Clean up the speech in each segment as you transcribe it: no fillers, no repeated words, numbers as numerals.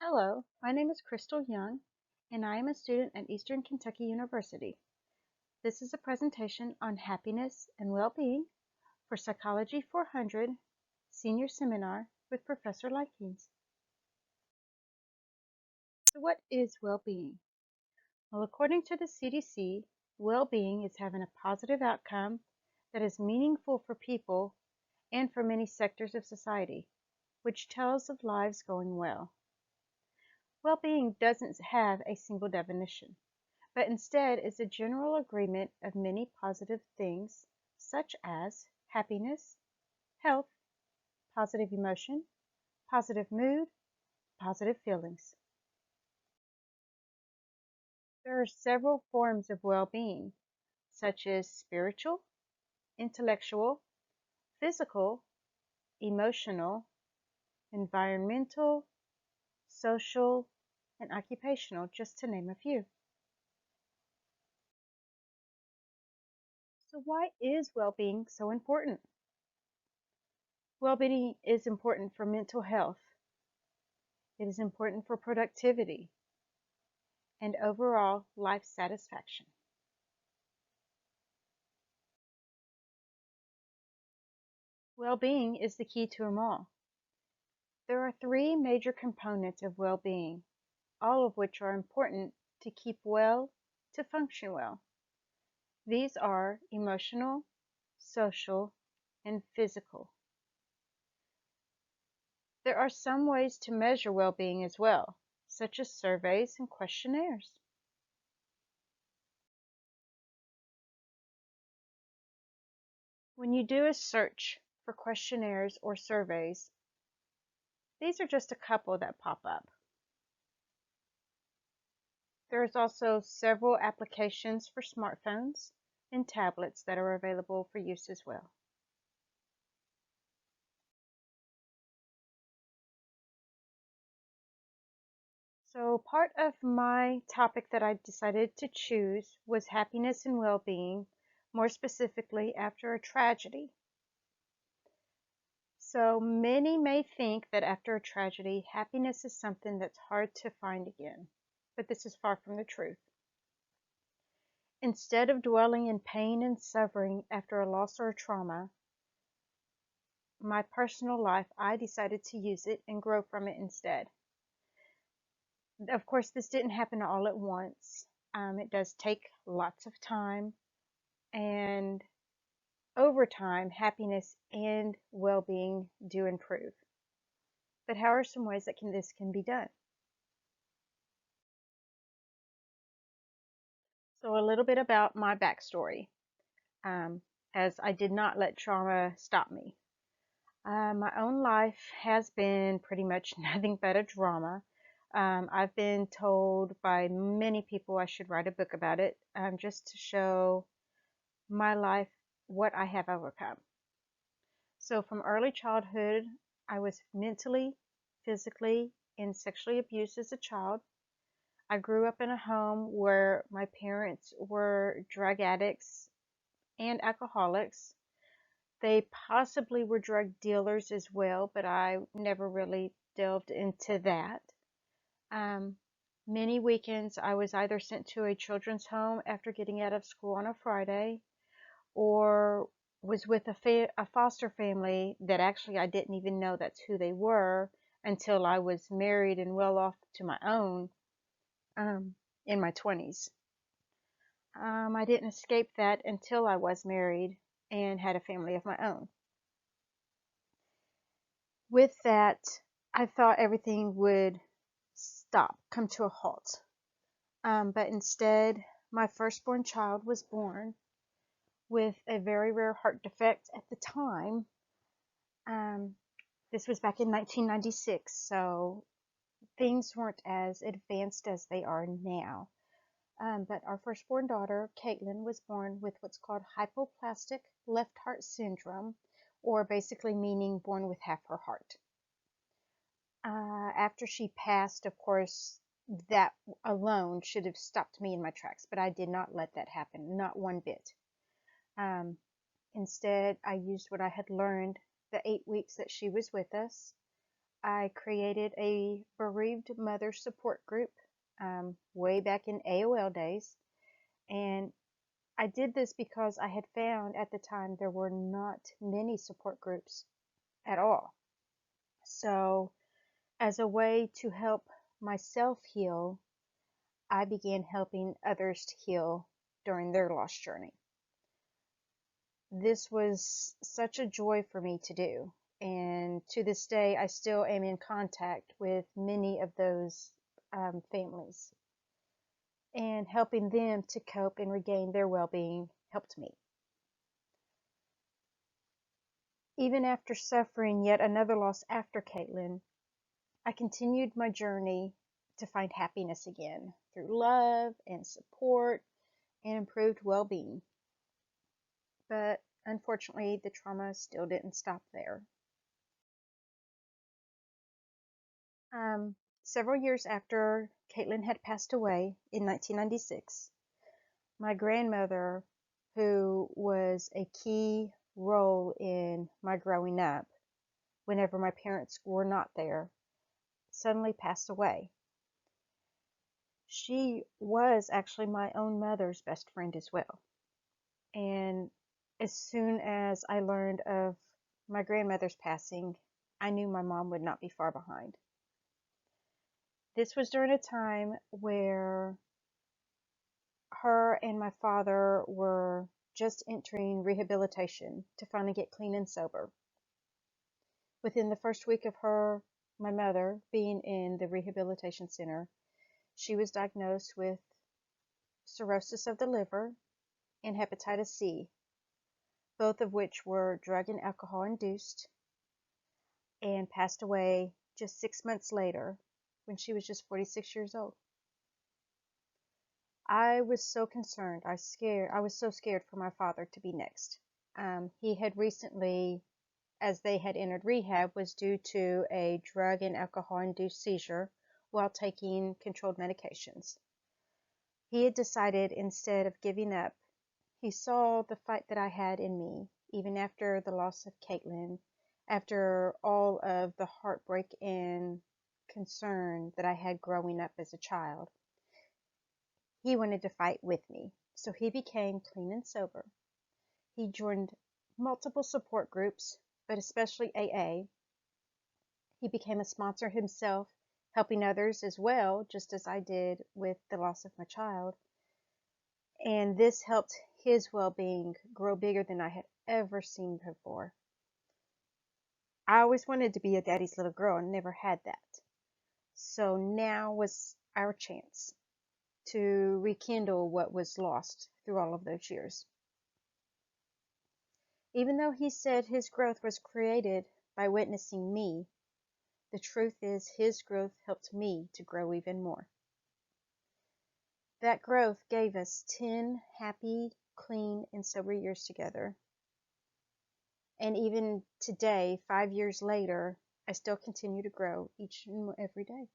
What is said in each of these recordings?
Hello, my name is Crystal Young, and I am a student at Eastern Kentucky University. This is a presentation on happiness and well-being for Psychology 400 Senior Seminar with Professor Lykins. So what is well-being? Well, according to the CDC, well-being is having a positive outcome that is meaningful for people and for many sectors of society, which tells of lives going well. Well-being doesn't have a single definition, but instead is a general agreement of many positive things such as happiness, health, positive emotion, positive mood, positive feelings. There are several forms of well-being, such as spiritual, intellectual, physical, emotional, environmental, social, and occupational, just to name a few. So why is well-being so important? Well-being is important for mental health. It is important for productivity and overall life satisfaction. Well-being is the key to them all. There are three major components of well-being, all of which are important to keep well, to function well. These are emotional, social, and physical. There are some ways to measure well-being as well, such as surveys and questionnaires. When you do a search for questionnaires or surveys, these are just a couple that pop up. There's also several applications for smartphones and tablets that are available for use as well. So part of my topic that I decided to choose was happiness and well-being, more specifically after a tragedy. So many may think that after a tragedy, happiness is something that's hard to find again, but this is far from the truth. Instead of dwelling in pain and suffering after a loss or a trauma, my personal life, I decided to use it and grow from it instead. Of course, this didn't happen all at once. It does take lots of time, and over time, happiness and well-being do improve. But how are some ways that this can be done? So a little bit about my backstory, um, as I did not let trauma stop me. My own life has been pretty much nothing but a drama. I've been told by many people I should write a book about it, just to show my life, what I have overcome. So from early childhood, I was mentally, physically, and sexually abused as a child. I grew up in a home where my parents were drug addicts and alcoholics. They possibly were drug dealers as well, but I never really delved into that. Um, Many weekends I was either sent to a children's home after getting out of school on a Friday, or was with a foster family that actually I didn't even know that's who they were until I was married and well off to my own, um, in my 20s. I didn't escape that until I was married and had a family of my own. With that, I thought everything would stop, come to a halt. But instead, my firstborn child was born with a very rare heart defect at the time. Um, this was back in 1996, so things weren't as advanced as they are now. But our firstborn daughter, Caitlin, was born with what's called hypoplastic left heart syndrome, or basically meaning born with half her heart. After she passed, of course, that alone should have stopped me in my tracks, but I did not let that happen, not one bit. Um, Instead, I used what I had learned the 8 weeks that she was with us. I created a bereaved mother support group way back in AOL days. And I did this because I had found at the time there were not many support groups at all. So, as a way to help myself heal, I began helping others to heal during their lost journey. This was such a joy for me to do. And to this day, I still am in contact with many of those families. And helping them to cope and regain their well being helped me. Even after suffering yet another loss after Caitlin, I continued my journey to find happiness again through love and support and improved well being. But unfortunately, the trauma still didn't stop there. Several years after Caitlin had passed away in 1996, my grandmother, who was a key role in my growing up whenever my parents were not there, suddenly passed away. She was actually my own mother's best friend as well. And as soon as I learned of my grandmother's passing, I knew my mom would not be far behind. This was during a time where her and my father were just entering rehabilitation to finally get clean and sober. Within the first week of my mother, being in the rehabilitation center, she was diagnosed with cirrhosis of the liver and hepatitis C, both of which were drug and alcohol induced, and passed away just 6 months later when she was just 46 years old. I was so concerned. I was so scared for my father to be next. He had recently, as they had entered rehab, was due to a drug and alcohol induced seizure while taking controlled medications. He had decided, instead of giving up, he saw the fight that I had in me, even after the loss of Caitlin, after all of the heartbreak and concern that I had growing up as a child. He wanted to fight with me, so he became clean and sober. He joined multiple support groups, but especially AA. He became a sponsor himself, helping others as well, just as I did with the loss of my child. And this helped his well-being grow bigger than I had ever seen before. I always wanted to be a daddy's little girl and never had that. So now was our chance to rekindle what was lost through all of those years. Even though he said his growth was created by witnessing me, the truth is his growth helped me to grow even more. That growth gave us 10 happy, clean, and sober years together. And even today, 5 years later, I still continue to grow each and every day.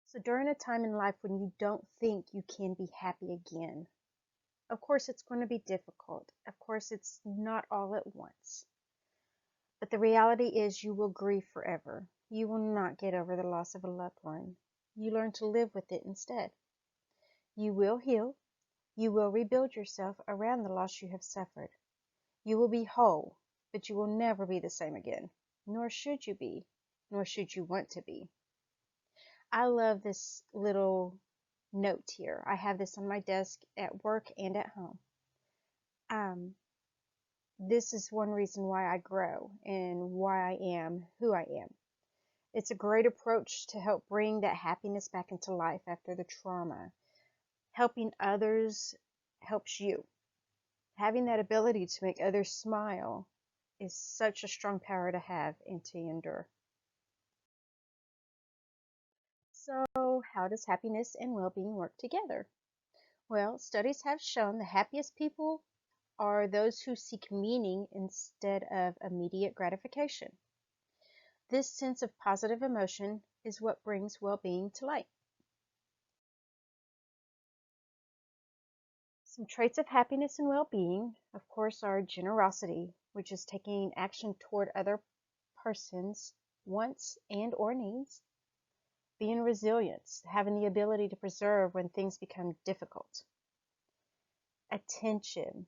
So during a time in life when you don't think you can be happy again, of course it's going to be difficult. Of course it's not all at once. But the reality is you will grieve forever. You will not get over the loss of a loved one. You learn to live with it instead. You will heal. You will rebuild yourself around the loss you have suffered. You will be whole, but you will never be the same again. Nor should you be, nor should you want to be. I love this little note here. I have this on my desk at work and at home. This is one reason why I grow and why I am who I am. It's a great approach to help bring that happiness back into life after the trauma. Helping others helps you. Having that ability to make others smile is such a strong power to have and to endure. So, how does happiness and well-being work together? Well, studies have shown the happiest people are those who seek meaning instead of immediate gratification. This sense of positive emotion is what brings well-being to light. Some traits of happiness and well-being, of course, are generosity, which is taking action toward other persons' wants and or needs. Being resilient, having the ability to preserve when things become difficult. Attention,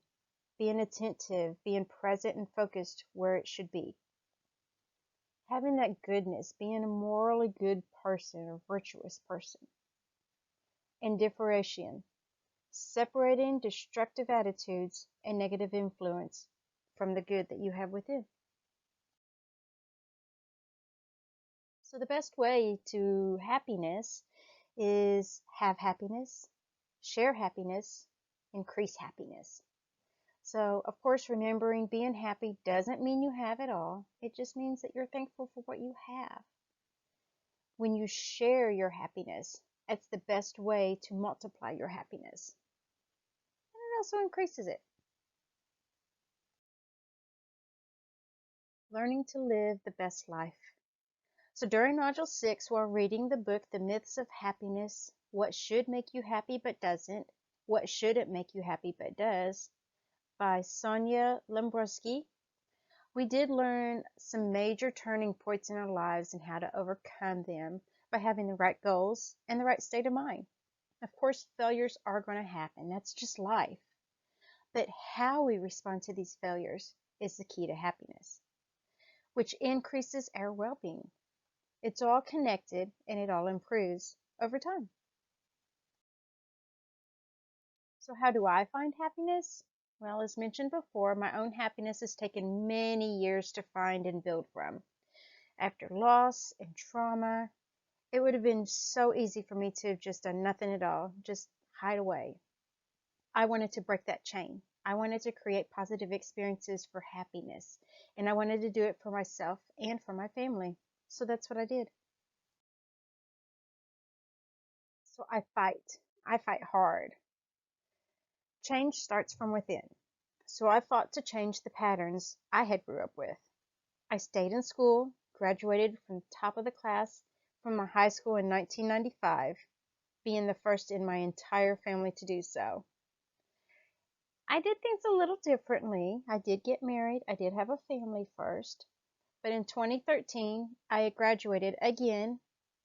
being attentive, being present and focused where it should be. Having that goodness, being a morally good person or virtuous person. And differentiation, separating destructive attitudes and negative influence from the good that you have within. So the best way to happiness is have happiness, share happiness, increase happiness. So, of course, remembering being happy doesn't mean you have it all. It just means that you're thankful for what you have. When you share your happiness, it's the best way to multiply your happiness. And it also increases it. Learning to live the best life. So during Module 6, while reading the book, The Myths of Happiness, What Should Make You Happy But Doesn't, What Shouldn't Make You Happy But Does, by Sonia Lembrowski, we did learn some major turning points in our lives and how to overcome them by having the right goals and the right state of mind. Of course, failures are going to happen. That's just life. But how we respond to these failures is the key to happiness, which increases our well-being. It's all connected and it all improves over time. So how do I find happiness? Well, as mentioned before, my own happiness has taken many years to find and build from. After loss and trauma, it would have been so easy for me to have just done nothing at all, just hide away. I wanted to break that chain. I wanted to create positive experiences for happiness, and I wanted to do it for myself and for my family. So that's what I did. So I fight. I fight hard. Change starts from within. So I fought to change the patterns I had grew up with. I stayed in school, graduated from the top of the class from my high school in 1995, being the first in my entire family to do so. I did things a little differently. I did get married. I did have a family first. But in 2013, I graduated again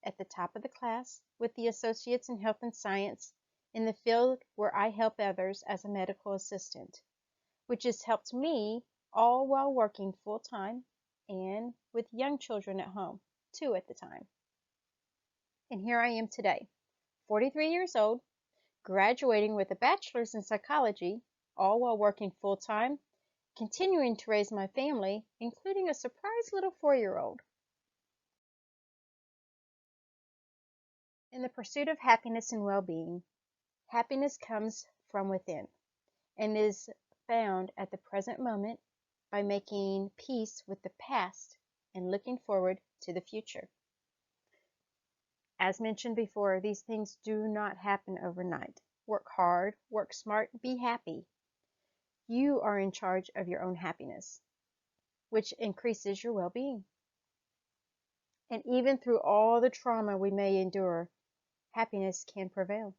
at the top of the class with the Associates in Health and Science in the field where I help others as a medical assistant, which has helped me all while working full-time and with young children at home, 2 at the time. And here I am today, 43 years old, graduating with a bachelor's in psychology, all while working full-time, continuing to raise my family, including a surprise little 4-year-old. In the pursuit of happiness and well-being, happiness comes from within and is found at the present moment by making peace with the past and looking forward to the future. As mentioned before, these things do not happen overnight. Work hard, work smart, be happy. You are in charge of your own happiness, which increases your well-being. And even through all the trauma we may endure, happiness can prevail.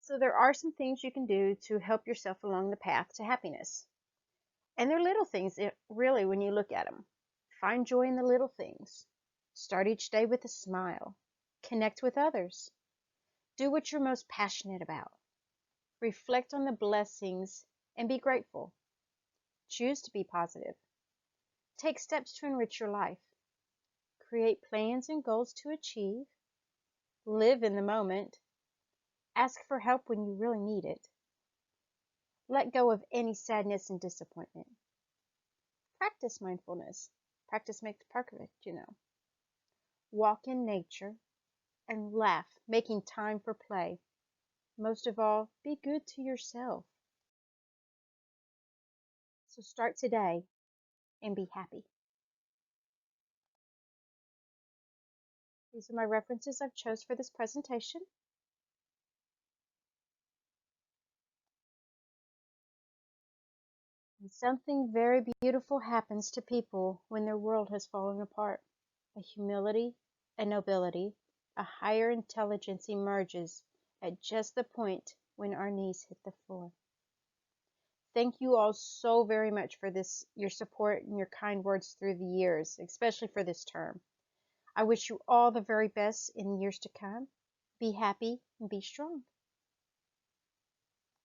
So there are some things you can do to help yourself along the path to happiness. And they're little things, really, when you look at them. Find joy in the little things. Start each day with a smile. Connect with others. Do what you're most passionate about. Reflect on the blessings and be grateful. Choose to be positive. Take steps to enrich your life. Create plans and goals to achieve. Live in the moment. Ask for help when you really need it. Let go of any sadness and disappointment. Practice mindfulness. Practice makes perfect. Walk in nature and laugh, making time for play. Most of all, be good to yourself. So start today and be happy. These are my references I've chose for this presentation. And something very beautiful happens to people when their world has fallen apart. A humility, a nobility, a higher intelligence emerges at just the point when our knees hit the floor. Thank you all so very much for this, your support and your kind words through the years, especially for this term. I wish you all the very best in years to come. Be happy and be strong.